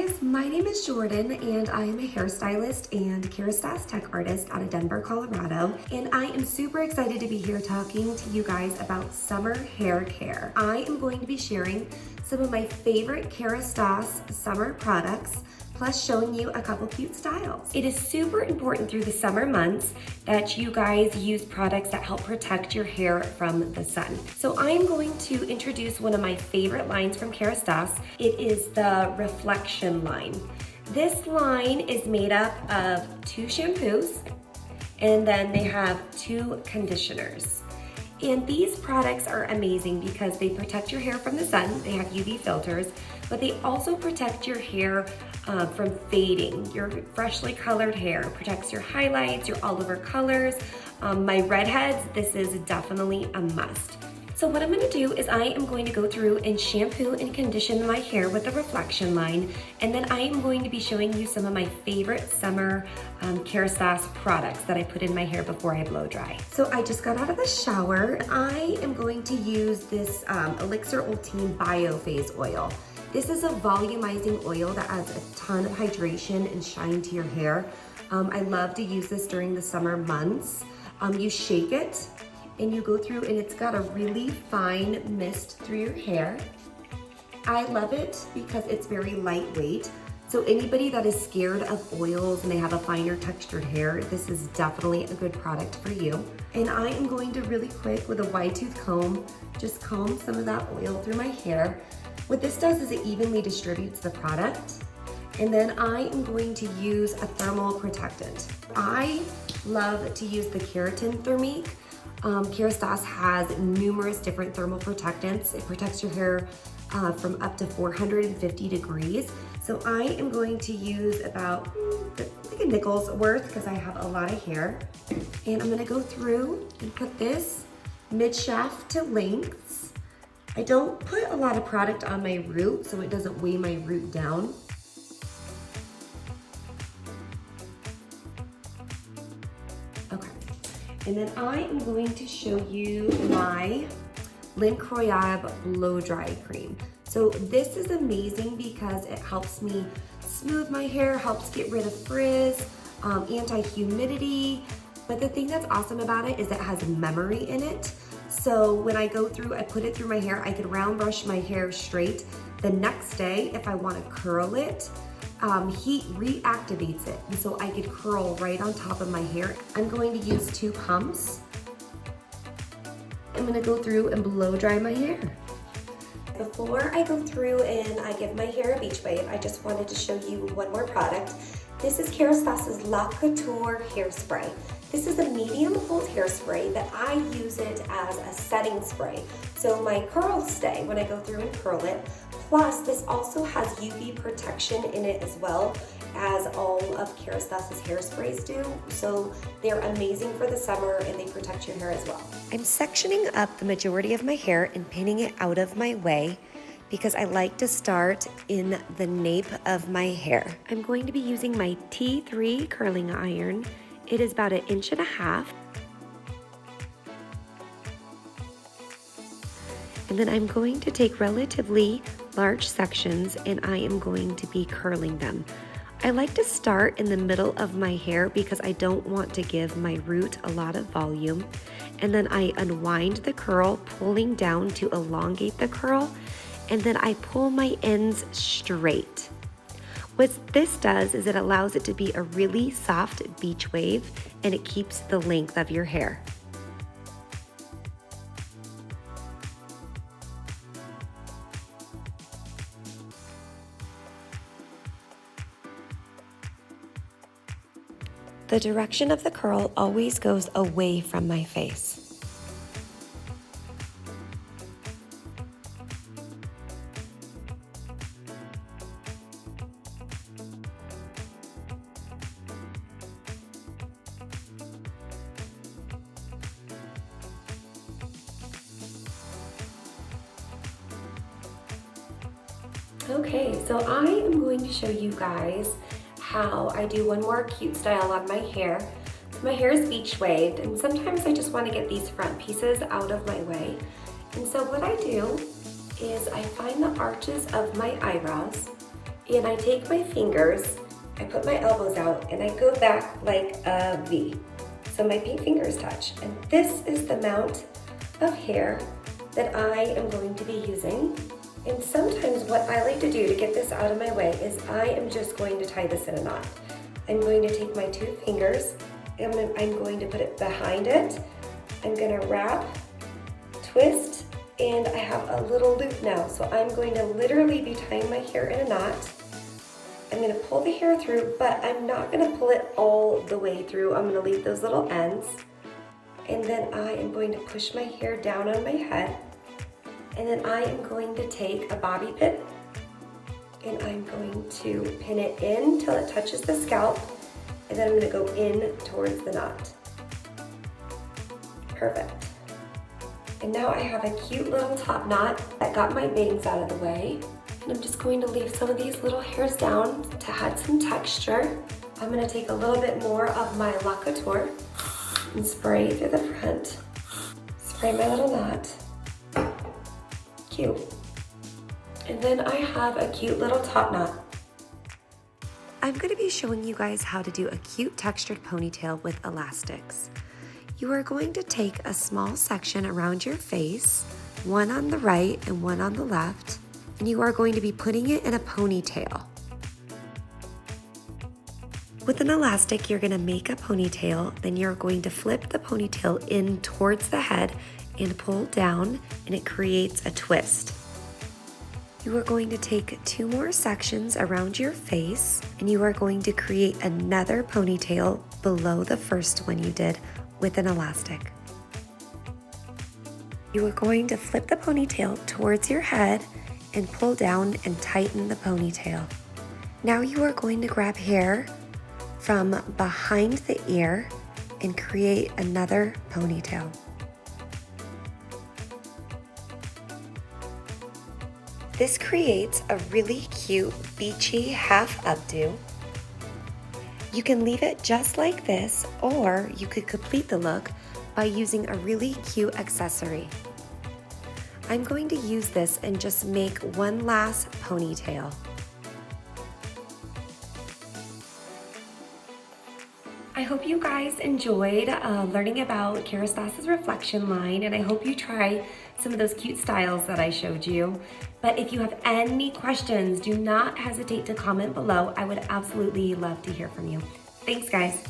guys, my name is Jordan and I am a hairstylist and Kérastase tech artist out of Denver, Colorado. And I am super excited to be here talking to you guys about summer hair care. I am going to be sharing some of my favorite Kérastase summer products, plus showing you a couple cute styles. It is super important through the summer months that you guys use products that help protect your hair from the sun. So I am going to introduce one of my favorite lines from Kérastase. It is the Reflection line. This line is made up of 2 shampoos, and then they have 2 conditioners. And these products are amazing because they protect your hair from the sun. They have UV filters, but they also protect your hair from fading. Your freshly colored hair protects your highlights, your all over colors. My redheads, this is definitely a must. So what I'm gonna do is I am going to go through and shampoo and condition my hair with the Reflection line, and then I am going to be showing you some of my favorite summer Kérastase products that I put in my hair before I blow dry. So I just got out of the shower. I am going to use this Elixir Ultime Biophase oil. This is a volumizing oil that adds a ton of hydration and shine to your hair. I love to use this during the summer months. You shake it and you go through and it's got a really fine mist through your hair. I love it because it's very lightweight. So anybody that is scared of oils and they have a finer textured hair, this is definitely a good product for you. And I am going to really quick with a wide tooth comb, just comb some of that oil through my hair. What this does is it evenly distributes the product. And then I am going to use a thermal protectant. I love to use the Keratine Thermique. Kérastase has numerous different thermal protectants. It protects your hair from up to 450 degrees. So I am going to use about like a nickel's worth because I have a lot of hair. And I'm gonna go through and put this mid-shaft to lengths. I don't put a lot of product on my root so it doesn't weigh my root down. Okay. And then I am going to show you my L'Incroyable Blowdry cream. So this is amazing because it helps me smooth my hair, helps get rid of frizz, anti-humidity. But the thing that's awesome about it is it has memory in it. So when I go through, I put it through my hair, I could round brush my hair straight. The next day, if I want to curl it, heat reactivates it. And so I could curl right on top of my hair. I'm going to use 2 pumps. I'm gonna go through and blow dry my hair. Before I go through and I give my hair a beach wave, I just wanted to show you one more product. This is Kérastase's Laque Couture hairspray. This is a medium hold hairspray that I use it as a setting spray. So my curls stay when I go through and curl it. Plus, this also has UV protection in it as well as all of Kérastase's hairsprays do. So they're amazing for the summer and they protect your hair as well. I'm sectioning up the majority of my hair and pinning it out of my way because I like to start in the nape of my hair. I'm going to be using my T3 curling iron. It is about 1.5 inches. And then I'm going to take relatively large sections and I am going to be curling them. I like to start in the middle of my hair because I don't want to give my root a lot of volume. And then I unwind the curl, pulling down to elongate the curl, and then I pull my ends straight. What this does is it allows it to be a really soft beach wave and it keeps the length of your hair. The direction of the curl always goes away from my face. Okay, so I am going to show you guys how I do one more cute style on my hair. So my hair is beach waved and sometimes I just want to get these front pieces out of my way. And so what I do is I find the arches of my eyebrows and I take my fingers, I put my elbows out, and I go back like a V. So my pink fingers touch. And this is the amount of hair that I am going to be using. And sometimes what I like to do to get this out of my way is I am just going to tie this in a knot. I'm going to take my two fingers, and I'm going to put it behind it. I'm gonna wrap, twist, and I have a little loop now. So I'm going to literally be tying my hair in a knot. I'm gonna pull the hair through, but I'm not gonna pull it all the way through. I'm gonna leave those little ends. And then I am going to push my hair down on my head. And then I am going to take a bobby pin, and I'm going to pin it in till it touches the scalp. And then I'm gonna go in towards the knot. Perfect. And now I have a cute little top knot that got my bangs out of the way. And I'm just going to leave some of these little hairs down to add some texture. I'm gonna take a little bit more of my Laque Couture and spray through the front. Spray my little knot. Cute. And then I have a cute little top knot. I'm gonna be showing you guys how to do a cute textured ponytail with elastics. You are going to take a small section around your face, one on the right and one on the left, and you are going to be putting it in a ponytail. With an elastic, you're gonna make a ponytail, then you're going to flip the ponytail in towards the head and pull down, and it creates a twist. You are going to take two more sections around your face, and you are going to create another ponytail below the first one you did with an elastic. You are going to flip the ponytail towards your head and pull down and tighten the ponytail. Now you are going to grab hair from behind the ear and create another ponytail. This creates a really cute beachy half updo. You can leave it just like this, or you could complete the look by using a really cute accessory. I'm going to use this and just make one last ponytail. I hope you guys enjoyed learning about Kérastase's Reflection line, and I hope you try some of those cute styles that I showed you. But if you have any questions, do not hesitate to comment below. I would absolutely love to hear from you. Thanks, guys.